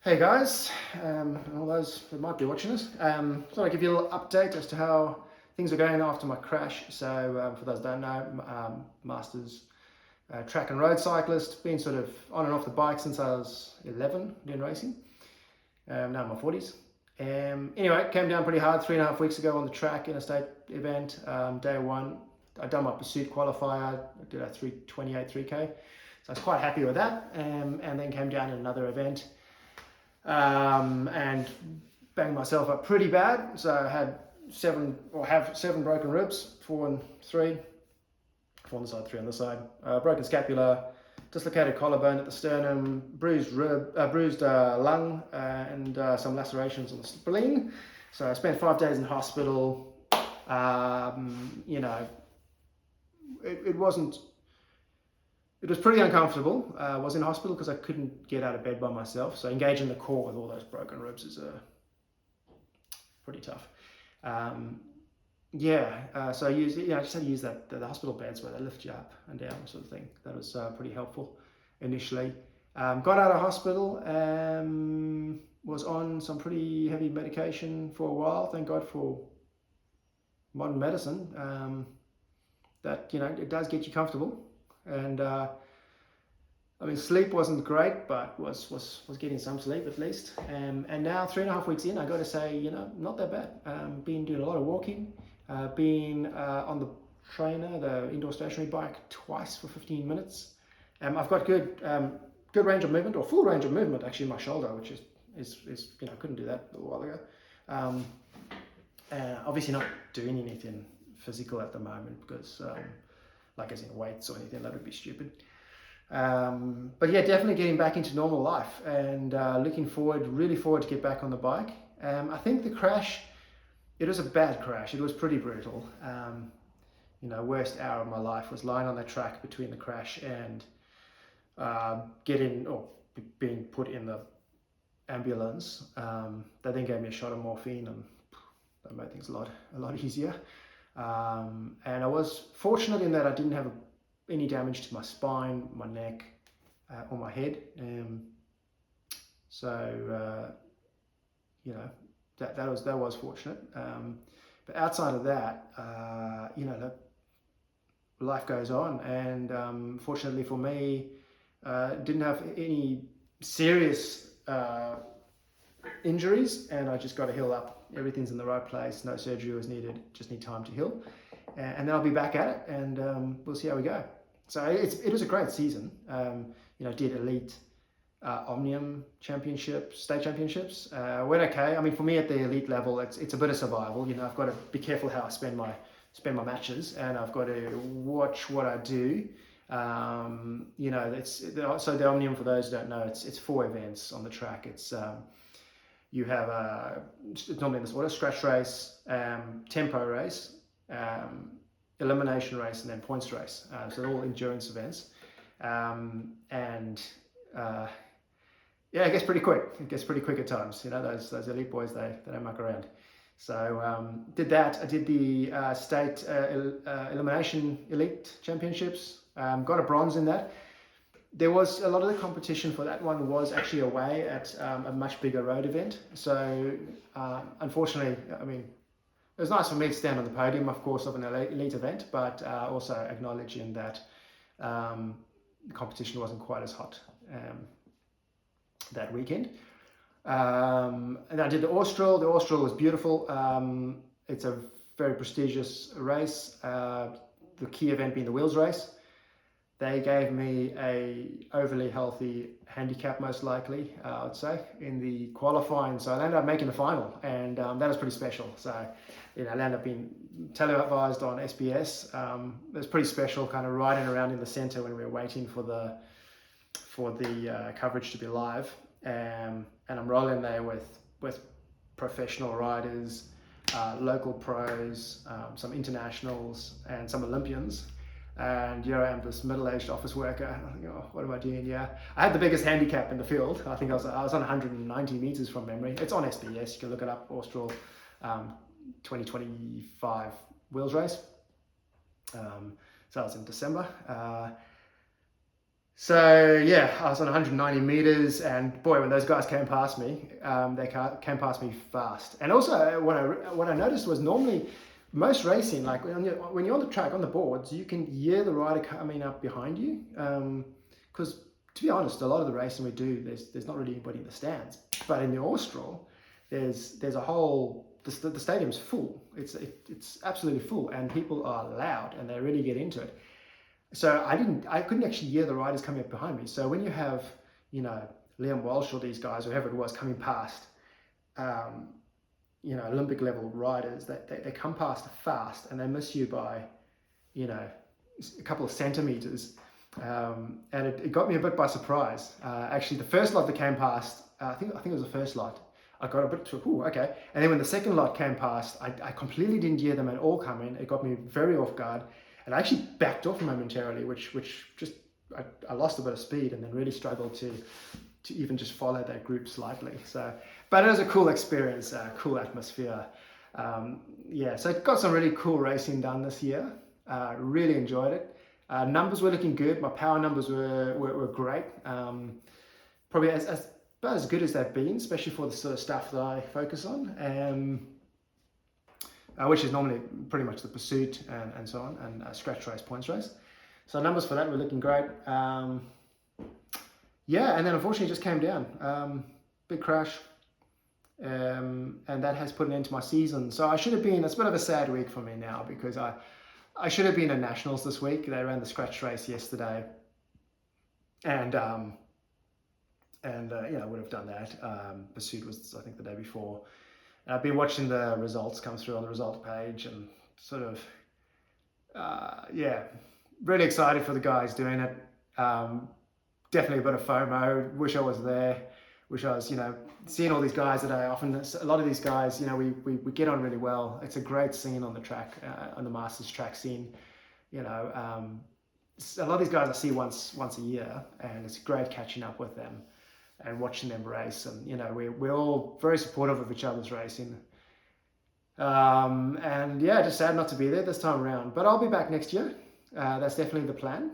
Hey guys, and all those that might be watching us. Thought I'd give you a little update as to how things are going after my crash. So, for those that don't know, Masters track and road cyclist, been sort of on and off the bike since I was 11 doing racing. Now in my 40s. Anyway, came down pretty hard 3.5 weeks ago on the track in a state event. Day one, I done my pursuit qualifier, I did a 3:28 3K. So I was quite happy with that, and then came down in another event. And banged myself up pretty bad. So I had have seven broken ribs, 4 and 3, 4 on the side, 3 on the side, broken scapula, dislocated collarbone at the sternum, bruised lung, and some lacerations on the spleen. So I spent 5 days in hospital. It was pretty uncomfortable. I was in hospital because I couldn't get out of bed by myself. So engaging the core with all those broken ribs is pretty tough. So I just had to use the hospital beds where they lift you up and down, sort of thing. That was pretty helpful initially. Got out of hospital, was on some pretty heavy medication for a while. Thank God for modern medicine. It does get you comfortable. And sleep wasn't great, but was getting some sleep at least. And now 3.5 weeks in, I got to say, not that bad. Been doing a lot of walking, been on the trainer, the indoor stationary bike, twice for 15 minutes. I've got good range of movement, or full range of movement actually in my shoulder, which is I couldn't do that a little while ago. Obviously not doing anything physical at the moment because like as in weights or anything, that would be stupid. But yeah, definitely getting back into normal life and really forward to get back on the bike. I think the crash, it was a bad crash. It was pretty brutal. Worst hour of my life was lying on the track between the crash and being put in the ambulance. They then gave me a shot of morphine, and that made things a lot easier. And I was fortunate in that I didn't have any damage to my spine, my neck, or my head. That was fortunate. But outside of that, life goes on. And fortunately for me, didn't have any serious injuries, and I just got to heal up. Everything's in the right place. No surgery was needed. Just need time to heal, and then I'll be back at it, and we'll see how we go. So it was a great season. Did elite Omnium championships, state championships. Went okay. For me at the elite level, it's a bit of survival. I've got to be careful how I spend my matches, and I've got to watch what I do. So the Omnium, for those who don't know, it's 4 events on the track. It's you have it's normally in this order: scratch race, tempo race, elimination race, and then points race. So they're all endurance events. It gets pretty quick. It gets pretty quick at times. Those elite boys, they don't muck around. So did that. I did the state elimination elite championships. Got a bronze in that. There was a lot of the competition for that one was actually away at a much bigger road event. So unfortunately, it was nice for me to stand on the podium, of course, of an elite event, but also acknowledging that the competition wasn't quite as hot that weekend. And I did the Austral. The Austral was beautiful. It's a very prestigious race. The key event being the wheels race. They gave me a overly healthy handicap, most likely, I would say, in the qualifying. So I ended up making the final, and that was pretty special. So, I ended up being televised on SBS. It was pretty special, kind of riding around in the centre when we were waiting for the coverage to be live. And I'm rolling there with professional riders, local pros, some internationals, and some Olympians. And here I am, this middle-aged office worker. And I think, what am I doing? Yeah, I had the biggest handicap in the field. I think I was on 190 meters from memory. It's on SBS. You can look it up. Austral 2025 wheels race. So that was in December. So yeah, I was on 190 meters, and boy, when those guys came past me, came past me fast. And also, what I noticed was normally most racing, like when you're on the track on the boards, you can hear the rider coming up behind you. Because to be honest, a lot of the racing we do, there's not really anybody in the stands. But in the Austral, there's a whole the stadium's full. It's absolutely full, and people are loud and they really get into it. So I couldn't actually hear the riders coming up behind me. So when you have, Liam Walsh or these guys, whoever it was, coming past, um, Olympic level riders, they come past fast and they miss you by, a couple of centimeters. And it got me a bit by surprise. Actually, the first lot that came past, I think it was the first lot, I got a bit to, okay. And then when the second lot came past, I completely didn't hear them at all come in. It got me very off guard. And I actually backed off momentarily, which just, I lost a bit of speed and then really struggled to even just follow that group slightly. So, but it was a cool experience, cool atmosphere. So I got some really cool racing done this year. Really enjoyed it. Numbers were looking good. My power numbers were great. Probably about as good as they've been, especially for the sort of stuff that I focus on. Which is normally pretty much the pursuit and so on, and scratch race, points race. So numbers for that were looking great. And then unfortunately it just came down. Big crash. And that has put an end to my season. So I should have been, it's a bit of a sad week for me now, because I should have been at Nationals this week. They ran the scratch race yesterday. And I would have done that. Pursuit was, I think, the day before. I've been watching the results come through on the result page and sort of, really excited for the guys doing it. Definitely a bit of FOMO. Wish I was there. Wish I was, seeing all these guys that a lot of these guys, we get on really well. It's a great scene on the track, on the Masters track scene. A lot of these guys I see once a year, and it's great catching up with them and watching them race. And we're all very supportive of each other's racing. Just sad not to be there this time around, but I'll be back next year. That's definitely the plan.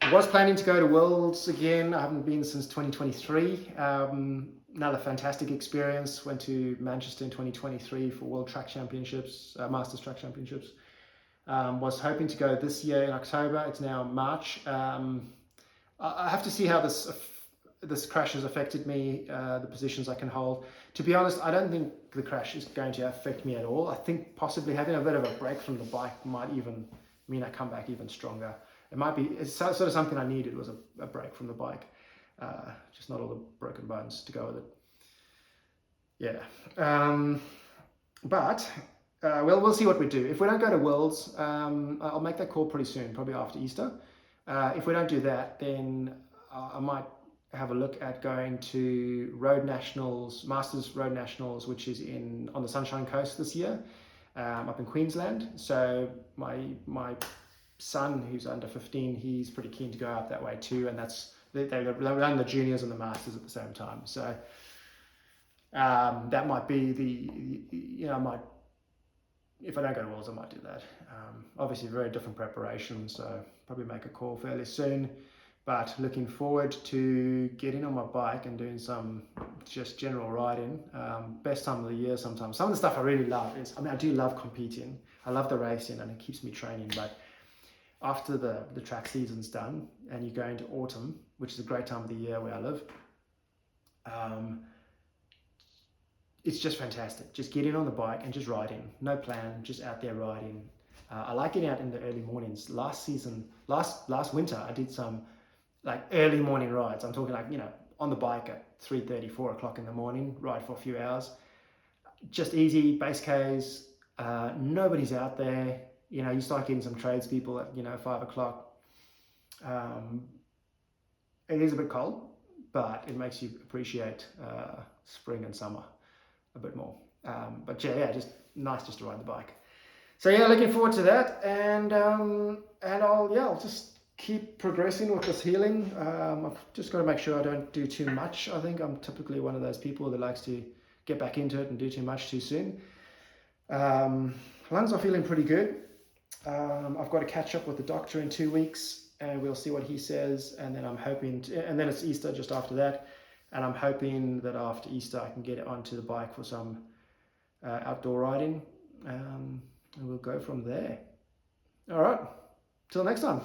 I was planning to go to Worlds again. I haven't been since 2023. Another fantastic experience. Went to Manchester in 2023 for World Track Championships, Masters Track Championships. Was hoping to go this year in October. It's now March. I have to see how this crash has affected me, the positions I can hold. To be honest, I don't think the crash is going to affect me at all. I think possibly having a bit of a break from the bike might even mean I come back even stronger. It's sort of something I needed, was a break from the bike. Just not all the broken bones to go with it. Yeah. We'll see what we do. If we don't go to Worlds, I'll make that call pretty soon, probably after Easter. If we don't do that, then I might have a look at going to Road Nationals, Masters Road Nationals, which is on the Sunshine Coast this year, up in Queensland. So my son, who's under 15, he's pretty keen to go up that way too, and they run the juniors and the Masters at the same time. So that might be if I don't go to Worlds, I might do that. Obviously, very different preparation, so probably make a call fairly soon. But looking forward to getting on my bike and doing some just general riding. Best time of the year sometimes. Some of the stuff I really love is, I do love competing. I love the racing and it keeps me training. But after the track season's done and you go into autumn, which is a great time of the year where I live, it's just fantastic. Just getting on the bike and just riding. No plan, just out there riding. I like getting out in the early mornings. Last winter, I did some early morning rides. I'm talking on the bike at 3:30, 4 o'clock in the morning, ride for a few hours. Just easy, base Ks, nobody's out there. You start getting some tradespeople at 5 o'clock. It is a bit cold, but it makes you appreciate spring and summer a bit more. Just nice just to ride the bike. So looking forward to that, and I'll just keep progressing with this healing. I've just got to make sure I don't do too much. I think I'm typically one of those people that likes to get back into it and do too much too soon. Lungs are feeling pretty good. I've got to catch up with the doctor in 2 weeks and we'll see what he says. And then I'm hoping and then it's Easter just after that, and I'm hoping that after Easter I can get onto the bike for some outdoor riding, and we'll go from there. All right, till next time.